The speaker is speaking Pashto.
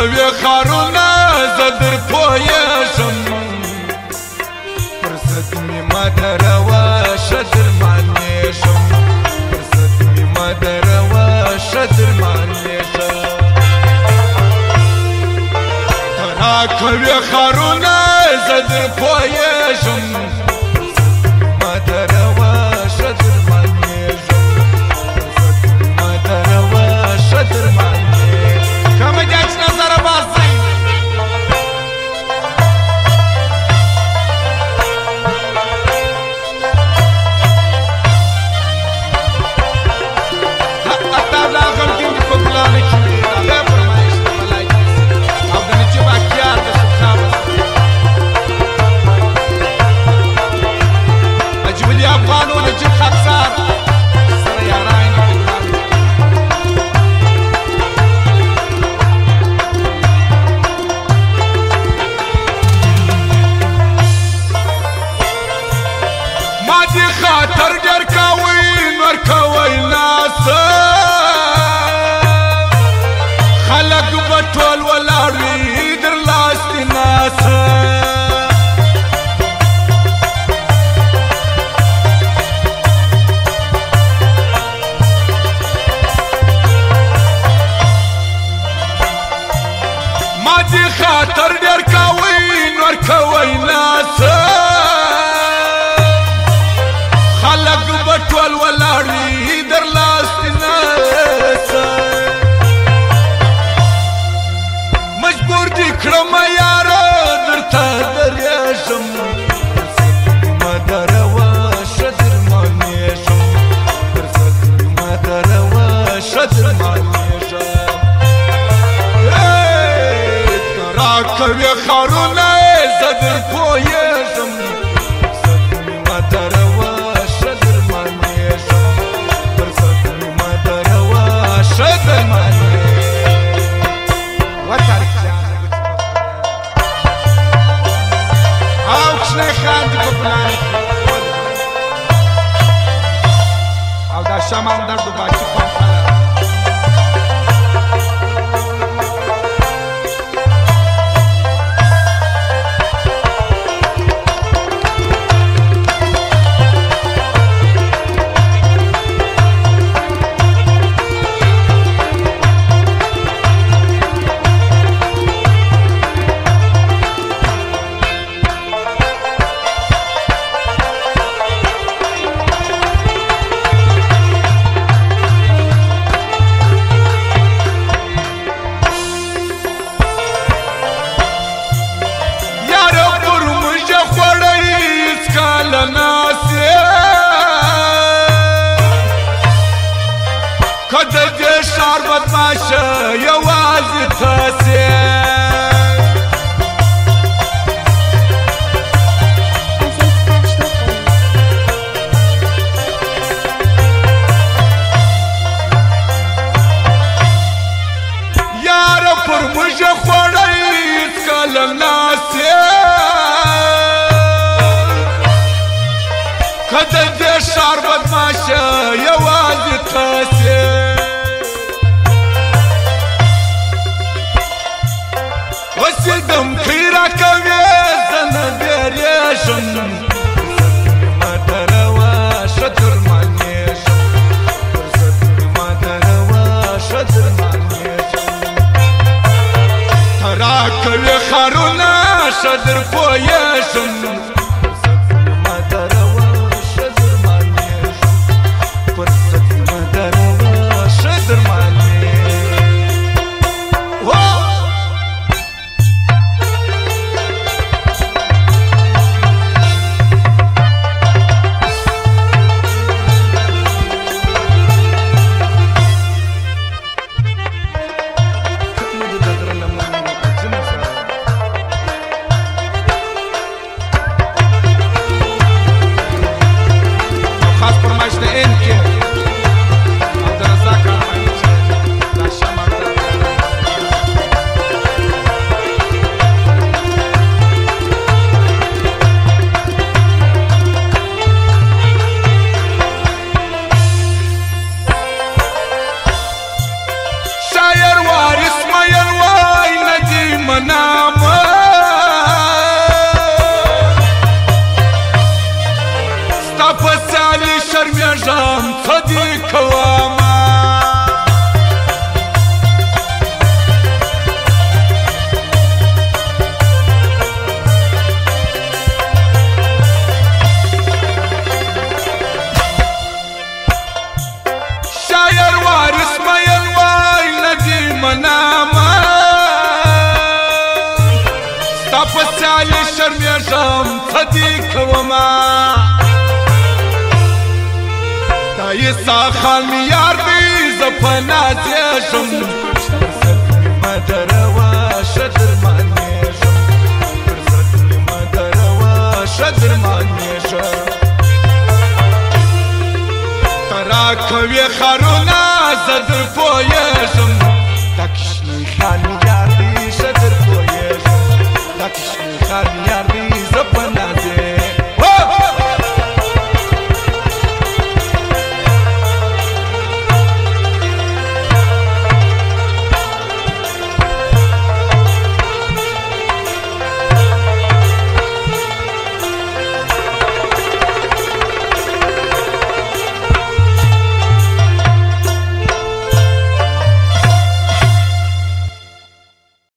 کوي خارونه زه در پوهېږم فرصت مې ما درواشه در مانېږم فرصت مې ما درواشه در مانېږم ته راکوي خارونه زه در پوهېږم خاطر ډېر کوئ نور کوئ ناڅه خلک به ټول ولاړ وي در لاستې ناڅه ما دې خاطر ډېر کوئ نور کوئ ناڅه خلق بټول ولاړی در لاستې ناڅه مجبور دې کړم یاره درته درېږم ما درواشه در مانېږم فرصت ما درواشه در مانېږم ته راکوي خارونه زه در پوهېږم فرصت ما درواشه او دا شمان درد و باقی پانپالا کده دې ښار بدماشه یوازې تاسې یاره پر موږ خوړی هېڅکله ناسې کده دې ښار بدماشه یوازې تاسې وسیدم کی راکوي زه نه بیریږم فرصت مې ما درواشه در مانېږم فرصت مې ما درواشه در مانېږم ته راکوي خارونه ښه در پوهېږم فرصت مې ما درواشه در مانېږم فرصت مې ما درواشه در مانېږم عیسا خان یار دی زپنا زیشم فرصت مدروا شدر مانیشم فرصت مدروا شدر مانیشم ترا کوي خرونا زدر پویشم